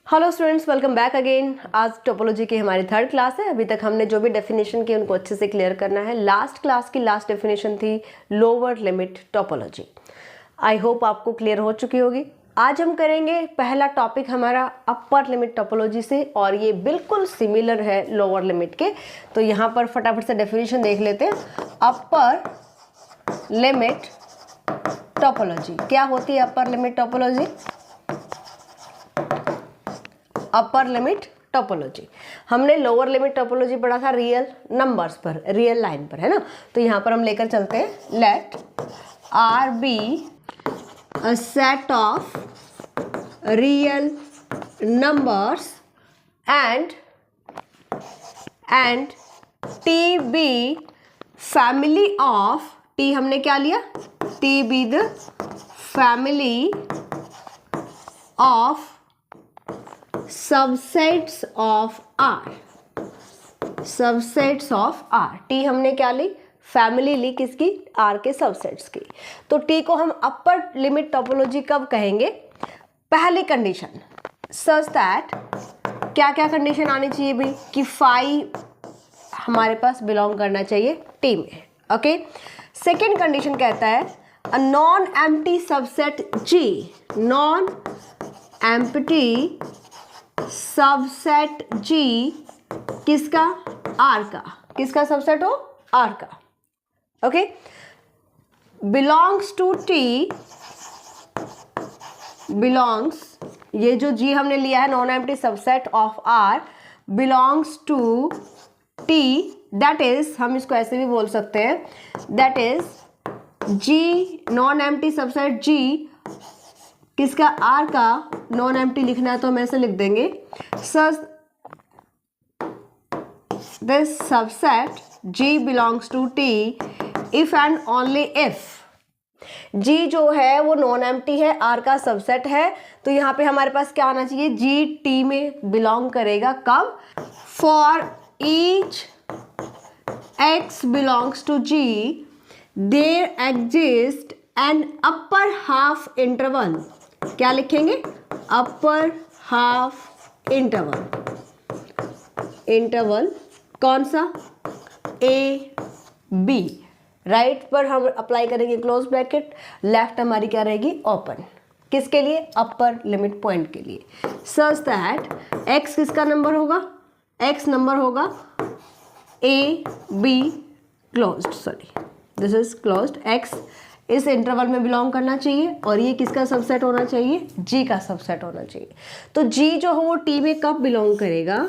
Hello students, welcome back again. आज topology की हमारी थर्ड क्लास है। अभी तक हमने जो भी डेफिनेशन की उनको अच्छे से क्लियर करना है। लास्ट क्लास की लास्ट डेफिनेशन थी lower limit topology. I hope आपको क्लियर हो चुकी होगी। आज हम करेंगे पहला टॉपिक हमारा अपर लिमिट टोपोलॉजी से, और ये बिल्कुल सिमिलर है लोअर लिमिट के। तो यहाँ पर फटाफट से डेफिनेशन देख लेते हैं। अपर लिमिट टोपोलॉजी क्या होती है? अपर लिमिट टोपोलॉजी, अपर लिमिट टोपोलॉजी हमने लोअर लिमिट टोपोलॉजी पढ़ा था रियल नंबर्स पर, रियल लाइन पर, है ना। तो यहाँ पर हम लेकर चलते हैं, let R be a set of real numbers and T be family of, T हमने क्या लिया? T be the family of subsets of R, subsets of R. T हमने क्या ली? फैमिली ली, किसकी? आर के सबसेट्स की। तो टी को हम अपर लिमिट टोपोलॉजी कब कहेंगे? पहली कंडीशन सच दैट, क्या क्या कंडीशन आनी चाहिए भाई? कि फाइव हमारे पास बिलोंग करना चाहिए टी में। ओके। सेकेंड कंडीशन कहता है a non empty subset G, non empty subset G किसका? आर का। किसका सबसेट हो? आर का। Okay. Belongs to T, belongs, ये जो जी हमने लिया है non empty subset of R, belongs to T, that is, हम इसको ऐसे भी बोल सकते हैं, that is G non empty subset G किसका? आर का। नॉन एम्प्टी लिखना है तो हम ऐसे लिख देंगे, such this subset G belongs to T if and only if G जो है वो नॉन एम्प्टी है, आर का सबसेट है। तो यहाँ पे हमारे पास क्या आना चाहिए? जी टी में बिलोंग करेगा। कब? For each x belongs to G there exist an upper half interval. क्या लिखेंगे? अपर हाफ इंटरवल। इंटरवल कौन सा? A B. राइट पर हम अप्लाई करेंगे क्लोज ब्रैकेट, लेफ्ट हमारी क्या रहेगी? ओपन। किसके लिए? अपर लिमिट पॉइंट के लिए। सच दैट एक्स किसका नंबर होगा? एक्स नंबर होगा a be closed, sorry this is closed. X इस इंटरवल में बिलोंग करना चाहिए, और ये किसका सबसेट होना चाहिए? जी का सबसेट होना चाहिए। तो जी जो हो वो टी में कब बिलोंग करेगा?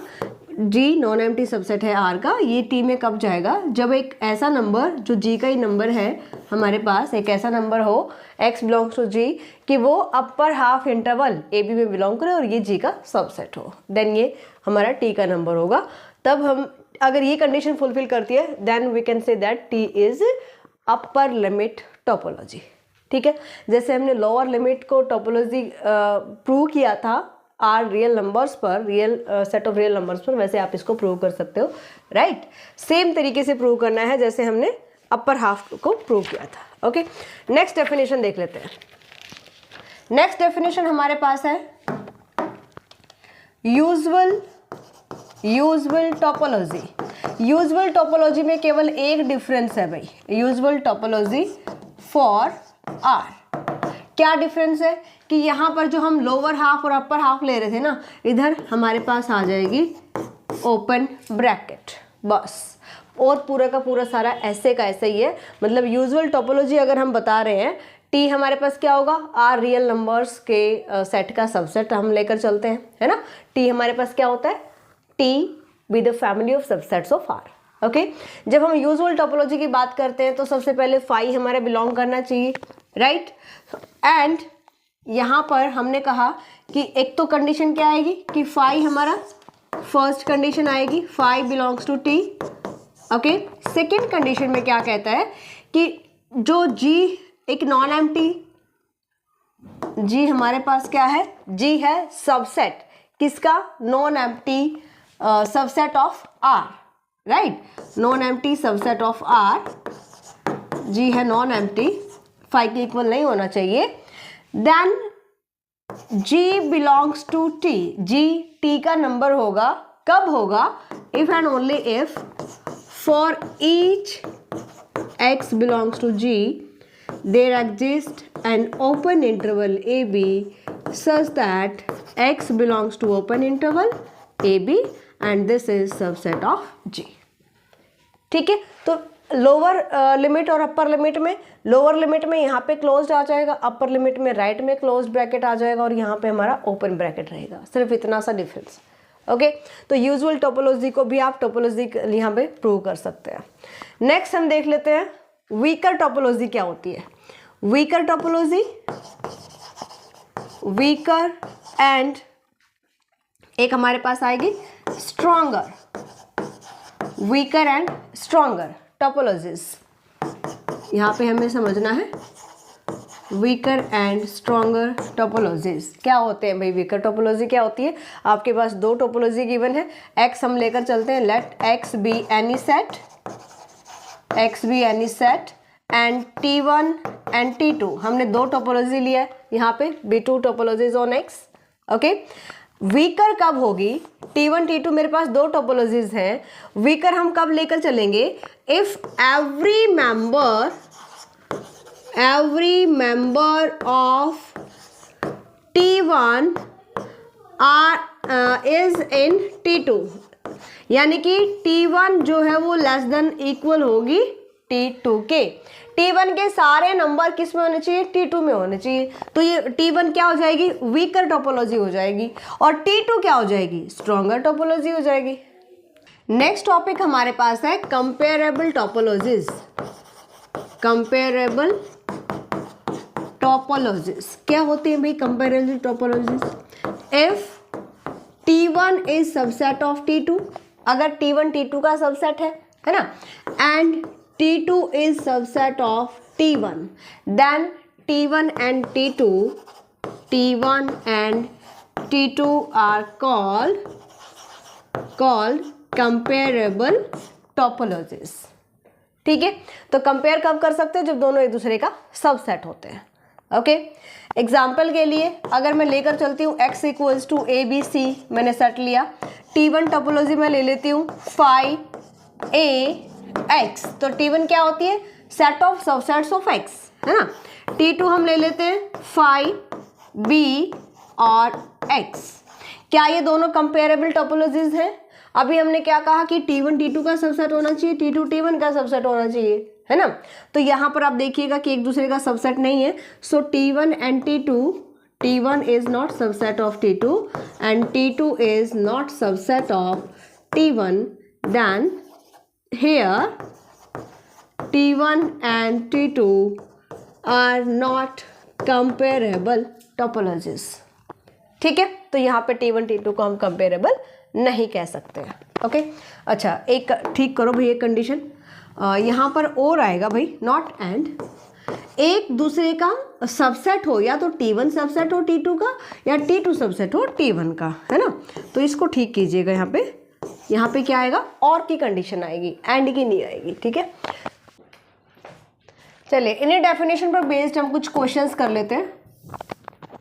जी नॉन एम्प्टी सबसेट है आर का, ये टी में कब जाएगा? जब एक ऐसा नंबर जो जी का ही नंबर है हमारे पास, एक ऐसा नंबर हो एक्स बिलोंग्स टू जी कि वो upper half interval a b में बिलोंग करे और ये जी का सबसेट हो, देन ये हमारा टी का नंबर होगा। तब हम, अगर ये कंडीशन फुलफिल करती है, then we can say that T is upper limit topology. ठीक है। जैसे हमने लोअर लिमिट को टोपोलॉजी प्रूव किया था आर रियल नंबर्स पर, real set of real numbers पर, वैसे आप इसको प्रूव कर सकते हो। राइट। सेम तरीके से प्रूव करना है जैसे हमने अपर हाफ को प्रूव किया था। ओके। नेक्स्ट डेफिनेशन देख लेते हैं। नेक्स्ट डेफिनेशन हमारे पास है यूजुअल टोपोलॉजी। यूजुअल टोपोलॉजी में केवल एक डिफरेंस है भाई, यूजुअल टोपोलॉजी फॉर आर। क्या डिफरेंस है? कि यहाँ पर जो हम लोअर हाफ और अपर हाफ ले रहे थे ना, इधर हमारे पास आ जाएगी ओपन ब्रैकेट बस, और पूरा का पूरा सारा ऐसे का ऐसे ही है। मतलब यूजुअल टोपोलॉजी अगर हम बता रहे हैं, टी हमारे पास क्या होगा? आर रियल नंबर्स के सेट का सबसेट हम लेकर चलते हैं, है ना। टी हमारे पास क्या होता है? T be the family of subsets of R. Okay. जब हम यूजुअल टोपोलॉजी की बात करते हैं तो सबसे पहले फाइव हमारे बिलोंग करना चाहिए, राइट। एंड यहाँ पर हमने कहा कि एक तो कंडीशन क्या आएगी कि फाइव हमारा फर्स्ट कंडीशन आएगी, five belongs to T. Okay. Second condition में क्या कहता है कि जो जी एक नॉन एम्प्टी, जी हमारे पास क्या है? जी है सबसेट किसका? Non empty subset of R, right. Non empty subset of R, G है नॉन एम्प्टी, फाइव के इक्वल नहीं होना चाहिए। Then G belongs to T, G T का नंबर होगा, कब होगा? If and only if for each x belongs to G there exists an open interval AB such that x belongs to open interval AB and this is subset of G. ठीक है, तो lower limit और upper limit में, lower limit में यहाँ पे closed आ जाएगा, upper limit में राइट में क्लोज्ड ब्रैकेट आ जाएगा और यहाँ पे हमारा ओपन ब्रैकेट रहेगा, सिर्फ इतना सा डिफरेंस। ओके, तो यूजुअल टोपोलॉजी को भी आप टोपोलॉजी यहाँ पे प्रूव कर सकते हैं। नेक्स्ट हम देख लेते हैं वीकर टोपोलॉजी क्या होती है। वीकर टोपोलॉजी, वीकर एंड एक हमारे पास आएगी stronger, weaker and stronger topologies. यहाँ पे हमें समझना है वीकर एंड स्ट्रॉन्गर टोपोलॉजीज क्या होते हैं भाई। वीकर टोपोलॉजी क्या होती है? आपके पास दो टोपोलॉजी गिवन है, एक्स हम लेकर चलते हैं, let x be any set, x be any set and T1 and T2, हमने दो टोपोलॉजी लिया है यहाँ पे, B2 topologies on x. Okay, weaker कब होगी? T1 T2 मेरे पास दो टोपोलॉजीज हैं, वीकर हम कब लेकर चलेंगे? If every member of T1 is in T2, यानी कि T1 जो है वो लेस देन इक्वल होगी T2 के। T1 के सारे नंबर किस में होने चाहिए? T2 में होने चाहिए। तो ये T1 क्या हो जाएगी? वीकर टोपोलॉजी हो जाएगी और T2 क्या हो जाएगी? स्ट्रॉन्गर टोपोलॉजी हो जाएगी। नेक्स्ट टॉपिक हमारे पास है कंपेरेबल टोपोलॉजीज। कंपेरेबल टोपोलॉजीज क्या होती है भाई? Comparable topologies, if T1 is subset of T2, अगर T1 T2 का सबसेट है ना, and T2 is subset of T1, then T1 and T2 are called comparable topologies। ठीक है, तो कंपेयर कब कर सकते हैं? जब दोनों एक दूसरे का सबसेट होते हैं। ओके, एग्जाम्पल के लिए अगर मैं लेकर चलती हूँ x इक्वल्स टू ABC, मैंने सेट लिया, T1 टोपोलॉजी में ले लेती हूँ फाई A x, तो T1 क्या होती है? Set of subsets of x, है ना। T2 हम ले लेते हैं फाई B और x। क्या ये दोनों कंपेरेबल टोपोलॉजीज हैं? अभी हमने क्या कहा कि T1 T2 का सबसेट होना चाहिए, T2 T1 का सबसेट होना चाहिए, है ना। तो यहाँ पर आप देखिएगा कि एक दूसरे का सबसेट नहीं है, so T1 and T2, T1 is not subset of T2 and T2 is not subset of T1, then here T1 and T2 are not comparable topologies। ठीक है, तो यहाँ पे T1 T2 को हम कंपेरेबल नहीं कह सकते हैं। ओके, अच्छा एक ठीक करो भाई, एक कंडीशन यहाँ पर और आएगा भाई, नॉट एंड, एक दूसरे का सबसेट हो, या तो T1 सबसेट हो T2 का या T2 सबसेट हो T1 का, है ना। तो इसको ठीक कीजिएगा, यहाँ पे क्या आएगा? और की कंडीशन आएगी, एंड की नहीं आएगी। ठीक है, चलिए इन्हीं डेफिनेशन पर बेस्ड हम कुछ क्वेश्चंस कर लेते हैं,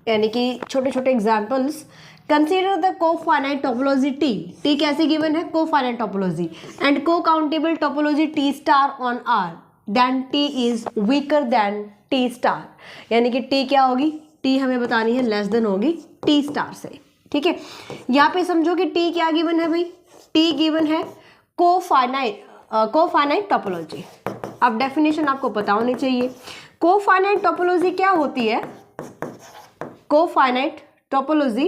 यानी कि छोटे छोटे examples. Consider the cofinite topology T, T कैसे गिवन है? Cofinite topology and cocountable topology T star on R, then T is weaker than T star, यानी कि T क्या होगी? T हमें बतानी है लेस देन होगी T स्टार से। ठीक है, यहाँ पे समझो कि T क्या गिवन है भाई? T गिवन है कोफाइनाइट टोपोलॉजी। अब डेफिनेशन आपको पता होनी चाहिए। कोफाइनाइट टोपोलॉजी क्या होती है? कोफाइनाइट टोपोलॉजी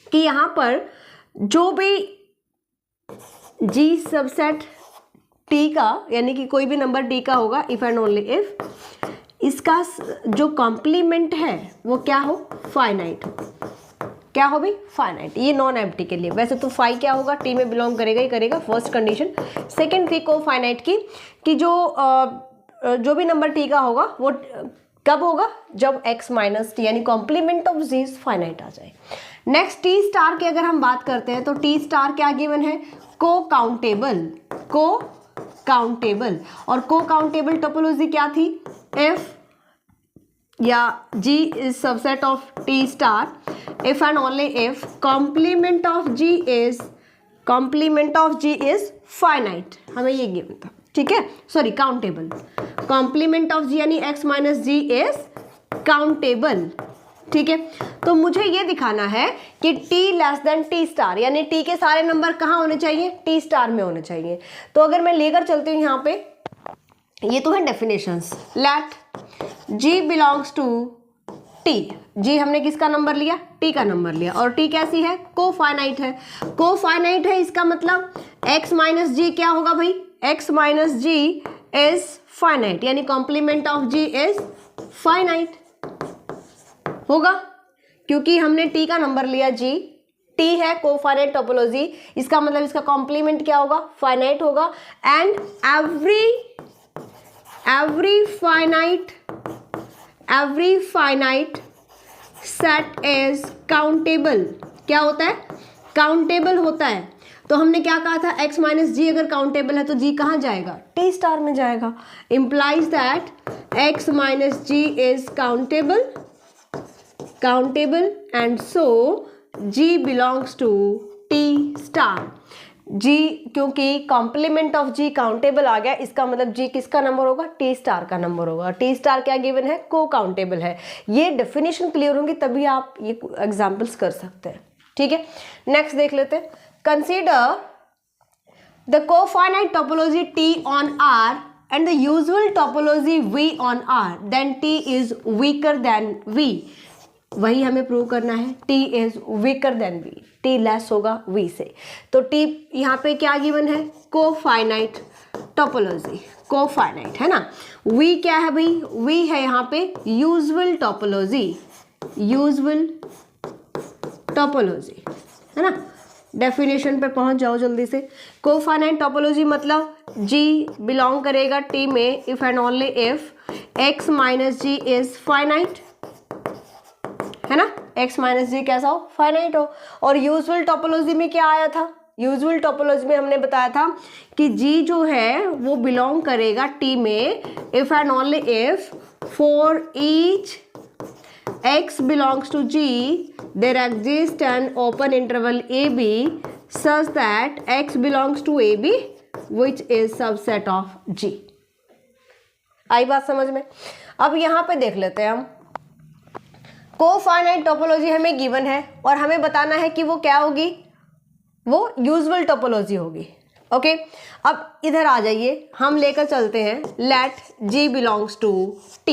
कि यहाँ पर जो भी G सबसेट T का, यानी कि कोई भी नंबर T का होगा, इफ एंड ओनली इफ इसका जो कॉम्प्लीमेंट है वो क्या हो? फाइनाइट हो। क्या हो भाई? फाइनाइट। ये नॉन एम्प्टी के लिए, वैसे तो फाई क्या होगा? T में बिलोंग करेगा ही करेगा, फर्स्ट कंडीशन। सेकंड थी को फाइनाइट की कि जो भी नंबर T का होगा वो कब होगा? जब x माइनस T यानी कॉम्प्लीमेंट ऑफ G फाइनाइट आ जाए। नेक्स्ट T स्टार की अगर हम बात करते हैं तो T स्टार क्या गिवन है? को काउंटेबल और को काउंटेबल टोपोलॉजी क्या थी? इफ या G is subset of T star if and only if complement of G is finite. हमें ये गिवन था, ठीक है, sorry countable. Complement of G यानी x minus G is countable, ठीक है. तो मुझे ये दिखाना है कि T less than T star, यानी T के सारे नंबर कहाँ होने चाहिए, T स्टार में होने चाहिए. तो अगर मैं लेकर चलती हूँ यहाँ पे, ये तो है definitions. Let G belongs to T. G हमने किसका नंबर लिया, T का नंबर लिया, और T कैसी है, कोफाइनाइट है. कोफाइनाइट है इसका मतलब x माइनस G क्या होगा भाई, x minus G is finite, यानी complement of G is finite होगा, क्योंकि हमने T का नंबर लिया G. T है कोफाइनाइट टोपोलॉजी, इसका मतलब इसका कॉम्प्लीमेंट क्या होगा, फाइनाइट होगा. And every finite set is countable. क्या होता है, काउंटेबल होता है. तो हमने क्या कहा था, x माइनस जी अगर काउंटेबल है तो g कहाँ जाएगा, T स्टार में जाएगा. implies that x minus G is countable and so g belongs to T star. G क्योंकि कॉम्प्लीमेंट ऑफ G काउंटेबल आ गया, इसका मतलब G किसका नंबर होगा, T स्टार का नंबर होगा. T स्टार क्या गिवन है, को काउंटेबल है. ये डेफिनेशन क्लियर होंगी तभी आप ये एग्जांपल्स कर सकते हैं, ठीक है. नेक्स्ट देख लेते हैं. Consider the cofinite topology T on R and the usual topology V on R, then T is weaker than V. वही हमें प्रूव करना है, T is weaker than V, T less होगा V से. तो T यहाँ पे क्या गिवन है, कोफाइनाइट टोपोलॉजी, कोफाइनाइट है ना. V क्या है भाई, V है यहाँ पे यूजुअल टोपोलॉजी है ना. डेफिनेशन पे पहुंच जाओ जल्दी से. कोफाइनाइट टोपोलॉजी मतलब G बिलोंग करेगा T में if and only if x minus G is finite, है ना. x माइनस जी कैसा हो, फाइनाइट हो. और यूजुअल टोपोलॉजी में क्या आया था, यूजुअल टोपोलॉजी में हमने बताया था कि G जो है वो बिलोंग करेगा T में if and only if for each x belongs to G there exists an open interval AB such that x belongs to AB which is subset of G. आई बात समझ में. अब यहाँ पे देख लेते हैं हम, कोफाइनाइट टोपोलॉजी हमें गिवन है और हमें बताना है कि वो क्या होगी, वो यूजुअल टोपोलॉजी होगी. ओके अब इधर आ जाइए, हम लेकर चलते हैं let G belongs to T.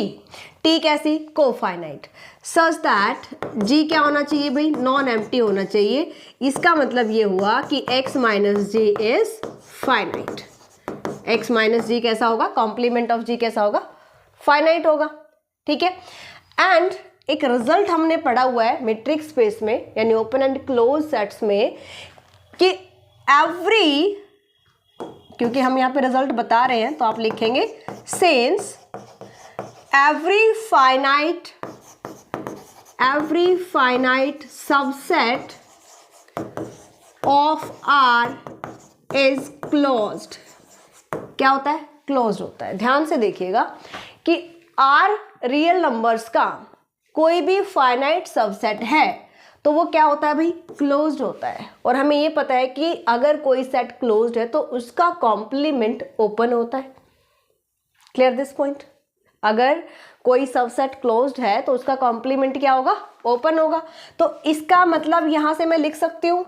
T कैसी, कोफाइनाइट, सच दैट G क्या होना चाहिए भाई, नॉन एम्प्टी होना चाहिए. इसका मतलब ये हुआ कि x minus G is finite. x minus G कैसा होगा, कॉम्प्लीमेंट ऑफ G कैसा होगा, फाइनाइट होगा, ठीक है. एंड एक रिजल्ट हमने पढ़ा हुआ है मैट्रिक स्पेस में यानी ओपन एंड क्लोज सेट्स में कि एवरी, क्योंकि हम यहाँ पे रिजल्ट बता रहे हैं तो आप लिखेंगे since every finite subset of R is closed. क्या होता है, क्लोज्ड होता है. ध्यान से देखिएगा कि R रियल नंबर्स का कोई भी फाइनाइट सबसेट है तो वो क्या होता है भाई, क्लोज्ड होता है. और हमें ये पता है कि अगर कोई सेट क्लोज्ड है तो उसका कॉम्प्लीमेंट ओपन होता है. Clear this point. अगर कोई सबसेट क्लोज्ड है तो उसका कॉम्प्लीमेंट क्या होगा, ओपन होगा. तो इसका मतलब यहां से मैं लिख सकती हूं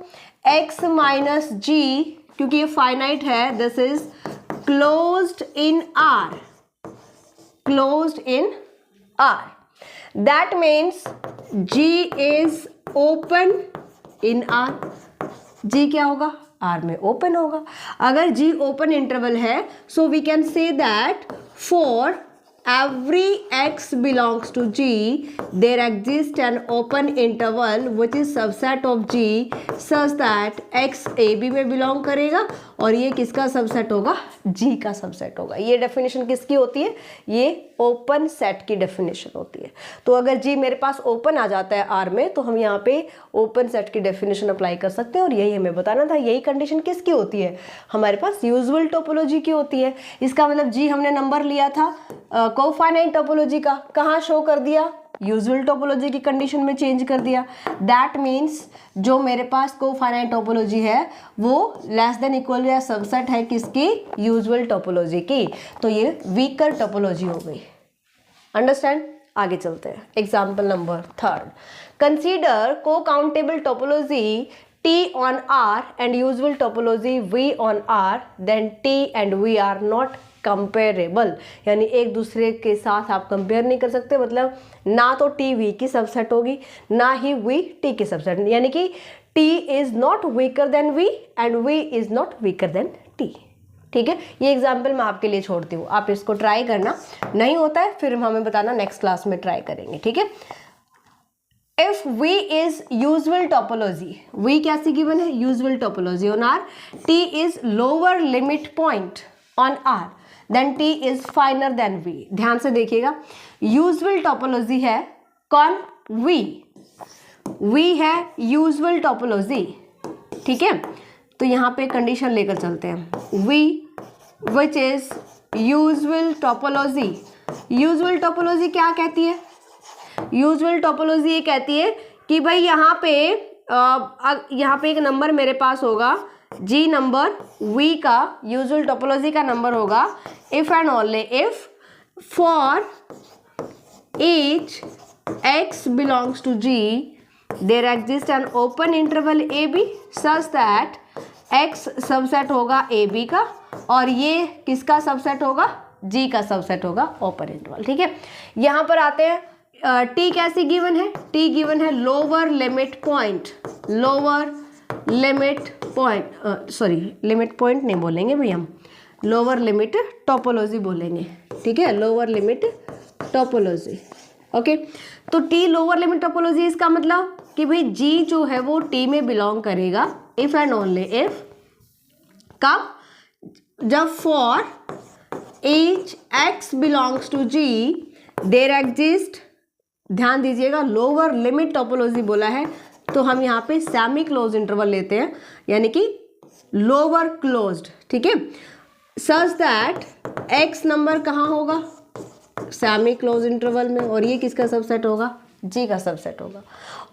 x माइनस जी, क्योंकि ये फाइनाइट है, this is closed in R. That means G is open in R. G क्या होगा, R में ओपन होगा. अगर G ओपन इंटरवल है so we can say that for every x belongs to G there exists an open interval which is subset of G such that x AB में belong करेगा और ये किसका subset होगा, G का subset होगा. ये डेफिनेशन किसकी होती है, ये ओपन सेट की डेफिनेशन होती है. तो अगर G मेरे पास ओपन आ जाता है R में तो हम यहाँ पे ओपन सेट की डेफिनेशन अप्लाई कर सकते हैं. और यही हमें बताना था, यही कंडीशन किसकी होती है, हमारे पास यूजुअल टोपोलॉजी की होती है. इसका मतलब G हमने नंबर लिया था कोफाइनाइट टोपोलॉजी का कहाँ शो कर दिया, यूजुअल टोपोलॉजी की कंडीशन में चेंज कर दिया। दैट मीन्स जो मेरे पास कोफाइनाइट टोपोलॉजी है वो लेस देन इक्वल या सबसेट है किसकी, यूजुअल टोपोलॉजी की, तो ये वीकर टोपोलॉजी हो गई। अंडरस्टैंड? आगे चलते हैं। एग्जाम्पल नंबर 3, कंसीडर को countable topology T on R and usual topology V on R, then T and V are not comparable। यानी एक दूसरे के साथ आप कंपेयर नहीं कर सकते, मतलब ना तो T V की सबसेट होगी ना ही V T की सबसेट, यानी कि T is not weaker than V and V is not weaker than T। ठीक है, ये एग्जाम्पल मैं आपके लिए छोड़ती हूँ, आप इसको ट्राई करना, नहीं होता है फिर हमें बताना, नेक्स्ट क्लास में ट्राई करेंगे। ठीक है, If V is usual topology, V कैसी गिवन है, usual topology on R, T is lower limit point on R, then T is finer than V। ध्यान से देखिएगा, usual topology है कौन, V, V है usual topology। ठीक है, तो यहाँ पे कंडीशन लेकर चलते हैं, V which is usual topology। usual topology क्या कहती है, यूजुअल टोपोलॉजी ये कहती है कि भाई यहाँ पे एक नंबर मेरे पास होगा, जी नंबर वी का यूजुअल टोपोलॉजी का नंबर होगा, if and only if for each x belongs to g there exist an open interval a b such that x subset होगा ए बी का और ये किसका सबसेट होगा, g का सबसेट होगा ओपन इंटरवल। ठीक है, यहाँ पर आते हैं, टी कैसी गिवन है, टी गिवन है lower limit point, lower limit point, sorry limit point नहीं बोलेंगे भाई हम, लोअर लिमिट टोपोलॉजी बोलेंगे। ठीक है, लोअर लिमिट टोपोलॉजी। ओके, तो टी लोअर लिमिट टोपोलॉजी, इसका मतलब कि भाई जी जो है वो टी में बिलोंग करेगा इफ एंड ओनली इफ, कब, जब for each x belongs to G there exist, ध्यान दीजिएगा लोअर लिमिट टोपोलॉजी बोला है तो हम यहाँ पे सेमी क्लोज इंटरवल लेते हैं, यानी कि लोअर क्लोज्ड। ठीक है, सच दैट x नंबर कहाँ होगा, सेमी क्लोज इंटरवल में, और ये किसका सबसेट होगा, जी का सबसेट होगा।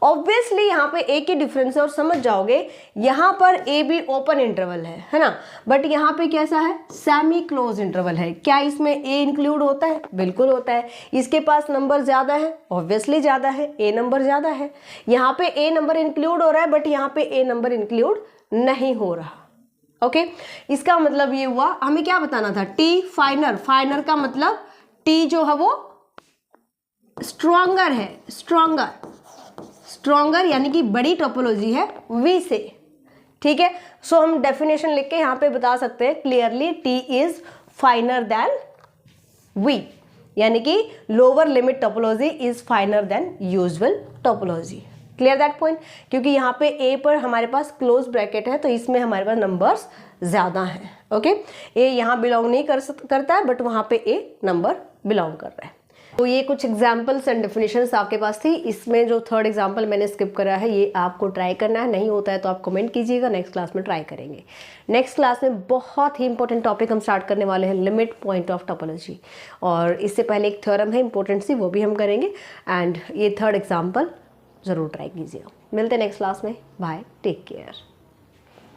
ऑब्वियसली यहाँ पे एक ही डिफरेंस है और समझ जाओगे, यहाँ पर ए बी ओपन इंटरवल है ना, बट यहाँ पे कैसा है, सेमी क्लोज इंटरवल है। क्या इसमें ए इंक्लूड होता है, बिल्कुल होता है। इसके पास नंबर ज़्यादा है, ऑब्वियसली ज़्यादा है, ए नंबर ज़्यादा है। यहाँ पे ए नंबर इंक्लूड हो रहा है बट यहाँ पे ए नंबर इंक्लूड नहीं हो रहा। ओके, इसका मतलब ये हुआ, हमें क्या बताना था, टी फाइनर, फाइनर का मतलब टी जो है वो स्ट्रॉन्गर है, स्ट्रॉन्गर, स्ट्रॉन्गर यानी कि बड़ी टोपोलॉजी है वी से। ठीक है, सो हम डेफिनेशन लिख के यहाँ पे बता सकते हैं clearly, T is finer than V, यानी कि lower limit topology is finer than usual topology. Clear that point, क्योंकि यहाँ पे ए पर हमारे पास क्लोज ब्रैकेट है तो इसमें हमारे पास नंबर्स ज़्यादा हैं। ओके, ए यहाँ बिलोंग नहीं करता है बट वहाँ पे ए नंबर बिलोंग कर रहा है। तो ये कुछ एग्जाम्पल्स एंड डेफिनेशंस आपके पास थी। इसमें जो थर्ड एग्जाम्पल मैंने स्किप करा है ये आपको ट्राई करना है, नहीं होता है तो आप कमेंट कीजिएगा, नेक्स्ट क्लास में ट्राई करेंगे। नेक्स्ट क्लास में बहुत ही इंपॉर्टेंट टॉपिक हम स्टार्ट करने वाले हैं, लिमिट पॉइंट ऑफ टोपोलॉजी, और इससे पहले एक थ्योरम है इंपॉर्टेंट सी, वो भी हम करेंगे। एंड ये थर्ड एग्जाम्पल ज़रूर ट्राई कीजिएगा। मिलते हैं नेक्स्ट क्लास में, बाय, टेक केयर।